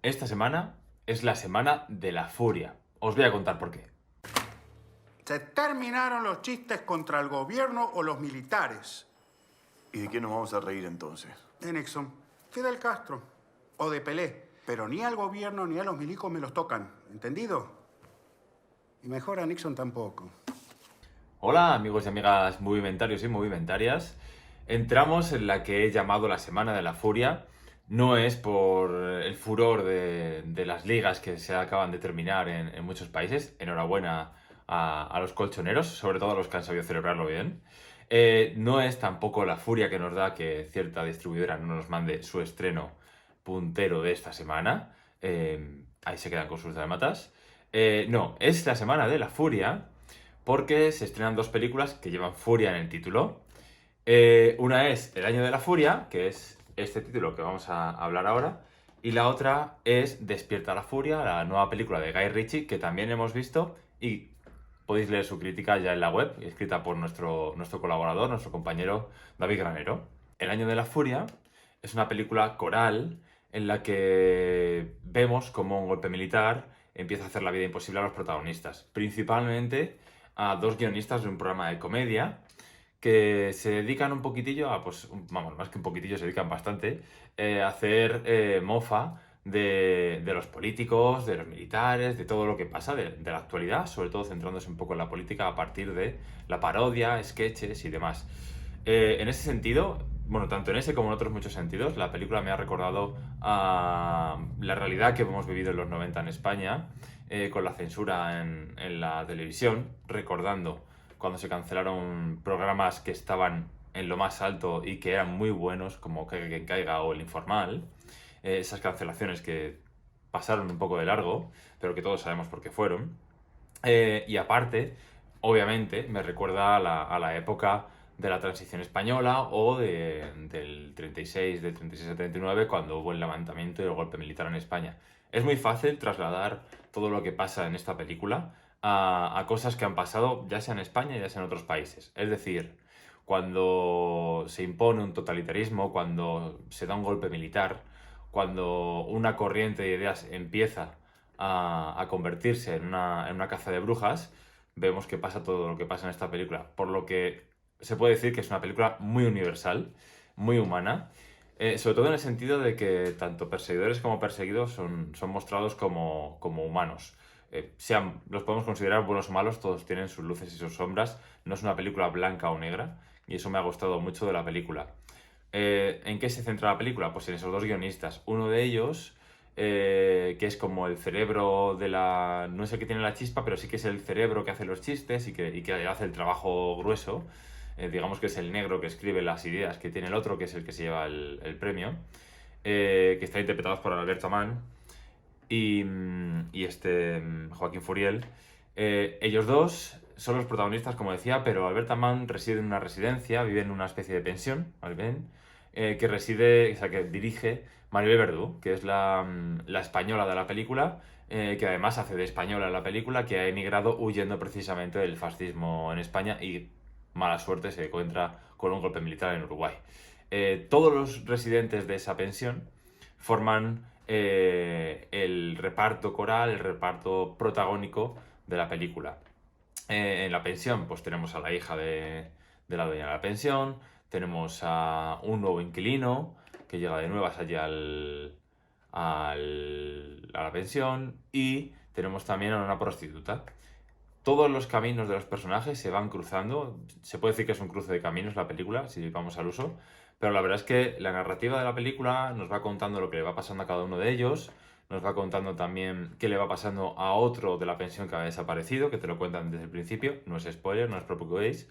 Esta semana es la semana de la furia. Os voy a contar por qué. Se terminaron los chistes contra el gobierno o los militares. ¿Y de qué nos vamos a reír entonces? De Nixon, Fidel Castro o de Pelé. Pero ni al gobierno ni a los milicos me los tocan, ¿entendido? Y mejor a Nixon tampoco. Hola amigos y amigas movimentarios y movimentarias. Entramos en la que he llamado la semana de la furia. No es por el furor de las ligas que se acaban de terminar en muchos países. Enhorabuena a los colchoneros, sobre todo a los que han sabido celebrarlo bien. No es tampoco la furia que nos da que cierta distribuidora no nos mande su estreno puntero de esta semana. Ahí se quedan con sus dálmatas. No, es la semana de la furia porque se estrenan dos películas que llevan furia en el título. Una es El año de la furia, que es este título que vamos a hablar ahora, y la otra es Despierta la furia, la nueva película de Guy Ritchie, que también hemos visto y podéis leer su crítica ya en la web, escrita por nuestro colaborador, nuestro compañero David Granero. El año de la furia es una película coral en la que vemos cómo un golpe militar empieza a hacer la vida imposible a los protagonistas, principalmente a dos guionistas de un programa de comedia que se dedican un poquitillo a, pues, vamos, más que un poquitillo, se dedican bastante a hacer mofa de los políticos, de los militares, de todo lo que pasa, de la actualidad, sobre todo centrándose un poco en la política a partir de la parodia, sketches y demás. En ese sentido, bueno, tanto en ese como en otros muchos sentidos, la película me ha recordado a la realidad que hemos vivido en los 90 en España, con la censura en la televisión, recordando cuando se cancelaron programas que estaban en lo más alto y que eran muy buenos, como Caiga quien caiga o El Informal. Esas cancelaciones que pasaron un poco de largo, pero que todos sabemos por qué fueron. Y aparte, obviamente, me recuerda a la época de la transición española o del 36, del 36 al 39, cuando hubo el levantamiento y el golpe militar en España. Es muy fácil trasladar todo lo que pasa en esta película a cosas que han pasado ya sea en España ya sea en otros países. Es decir, cuando se impone un totalitarismo, cuando se da un golpe militar, cuando una corriente de ideas empieza a convertirse en una caza de brujas, vemos que pasa todo lo que pasa en esta película. Por lo que se puede decir que es una película muy universal, muy humana, sobre todo en el sentido de que tanto perseguidores como perseguidos son mostrados como humanos. Los podemos considerar buenos o malos, todos tienen sus luces y sus sombras. No es una película blanca o negra, y eso me ha gustado mucho de la película. ¿En qué se centra la película? Pues en esos dos guionistas. Uno de ellos, que es como el cerebro de la... No es el que tiene la chispa, pero sí que es el cerebro que hace los chistes y que hace el trabajo grueso. Digamos que es el negro que escribe las ideas que tiene el otro, que es el que se lleva el premio. Que está interpretado por Alberto Amán y Joaquín Furiel. Ellos dos son los protagonistas, como decía, pero Albert Amán reside en una residencia, vive en una especie de pensión, ¿vale? Que reside, o sea, que dirige Maribel Verdú, que es la española de la película, que además hace de española en la película, que ha emigrado huyendo precisamente del fascismo en España y, mala suerte, se encuentra con un golpe militar en Uruguay. Todos los residentes de esa pensión forman el reparto coral, el reparto protagónico de la película. En la pensión, pues tenemos a la hija de la dueña de la pensión, tenemos a un nuevo inquilino que llega de nuevas allí a la pensión, y tenemos también a una prostituta. Todos los caminos de los personajes se van cruzando. Se puede decir que es un cruce de caminos la película, si vamos al uso. Pero la verdad es que la narrativa de la película nos va contando lo que le va pasando a cada uno de ellos. Nos va contando también qué le va pasando a otro de la pensión que ha desaparecido, que te lo cuentan desde el principio. No es spoiler, no os preocupéis.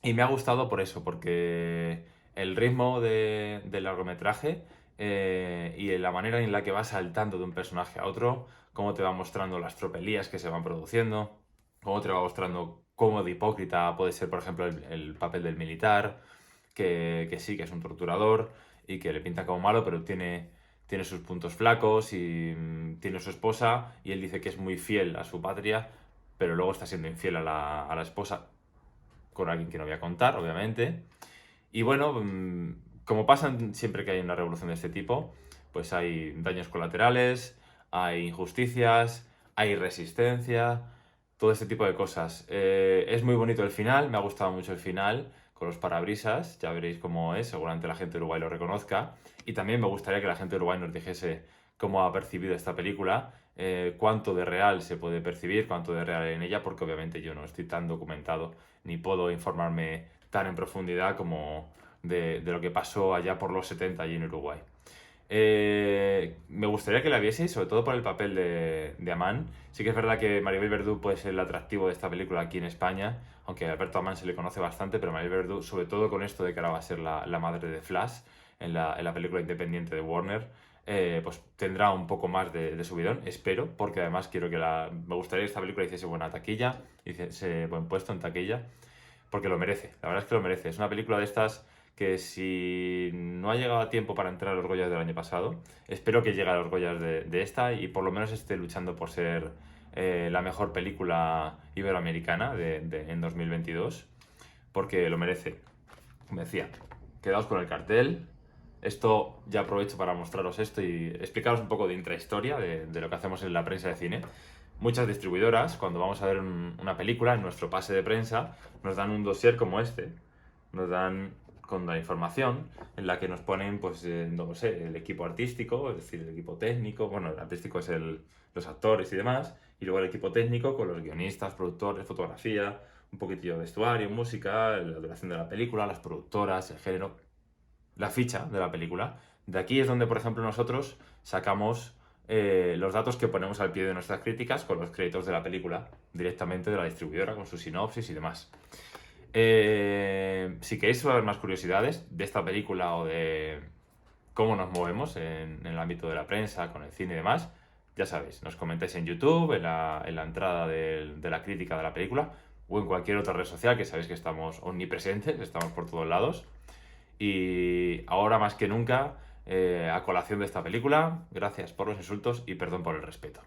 Y me ha gustado por eso, porque el ritmo del largometraje y la manera en la que va saltando de un personaje a otro, cómo te va mostrando las tropelías que se van produciendo, cómo te va mostrando cómo de hipócrita puede ser, por ejemplo, el papel del militar, que sí, que es un torturador y que le pinta como malo, pero tiene sus puntos flacos y tiene su esposa y él dice que es muy fiel a su patria, pero luego está siendo infiel a la esposa con alguien que no voy a contar, obviamente. Y bueno, como pasa siempre que hay una revolución de este tipo, pues hay daños colaterales, hay injusticias, hay resistencia, todo este tipo de cosas. Es muy bonito el final, me ha gustado mucho el final con los parabrisas, ya veréis cómo es, seguramente la gente de Uruguay lo reconozca. Y también me gustaría que la gente de Uruguay nos dijese cómo ha percibido esta película, cuánto de real se puede percibir, cuánto de real hay en ella, porque obviamente yo no estoy tan documentado ni puedo informarme tan en profundidad como de lo que pasó allá por los 70 allí en Uruguay. Me gustaría que la vieseis, sobre todo por el papel de Amán. Sí que es verdad que Maribel Verdú puede ser el atractivo de esta película aquí en España, aunque a Alberto Amán se le conoce bastante, pero Maribel Verdú, sobre todo con esto de que ahora va a ser la madre de Flash en la película independiente de Warner, pues tendrá un poco más de subidón, espero, porque además quiero me gustaría que esta película hiciese buena taquilla, hiciese buen puesto en taquilla, porque lo merece, la verdad es que lo merece. Es una película de estas que si no ha llegado a tiempo para entrar a los Goyas del año pasado, espero que llegue a los Goyas de esta y por lo menos esté luchando por ser la mejor película iberoamericana en 2022, porque lo merece. Como decía, quedaos con el cartel. Esto ya aprovecho para mostraros esto y explicaros un poco de intrahistoria de lo que hacemos en la prensa de cine. Muchas distribuidoras, cuando vamos a ver una película, en nuestro pase de prensa, nos dan un dossier como este. Nos dan con la información en la que nos ponen, pues, no sé, el equipo artístico, es decir, el equipo técnico. Bueno, el artístico es los actores y demás. Y luego el equipo técnico con los guionistas, productores, fotografía, un poquitillo de vestuario, música, la duración de la película, las productoras, el género, la ficha de la película. De aquí es donde, por ejemplo, nosotros sacamos los datos que ponemos al pie de nuestras críticas con los créditos de la película directamente de la distribuidora, con su sinopsis y demás. Si queréis saber más curiosidades de esta película o de cómo nos movemos en el ámbito de la prensa, con el cine y demás, ya sabéis, nos comentáis en YouTube, en la entrada de la crítica de la película o en cualquier otra red social, que sabéis que estamos omnipresentes, estamos por todos lados. Y ahora más que nunca, a colación de esta película, gracias por los insultos y perdón por el respeto.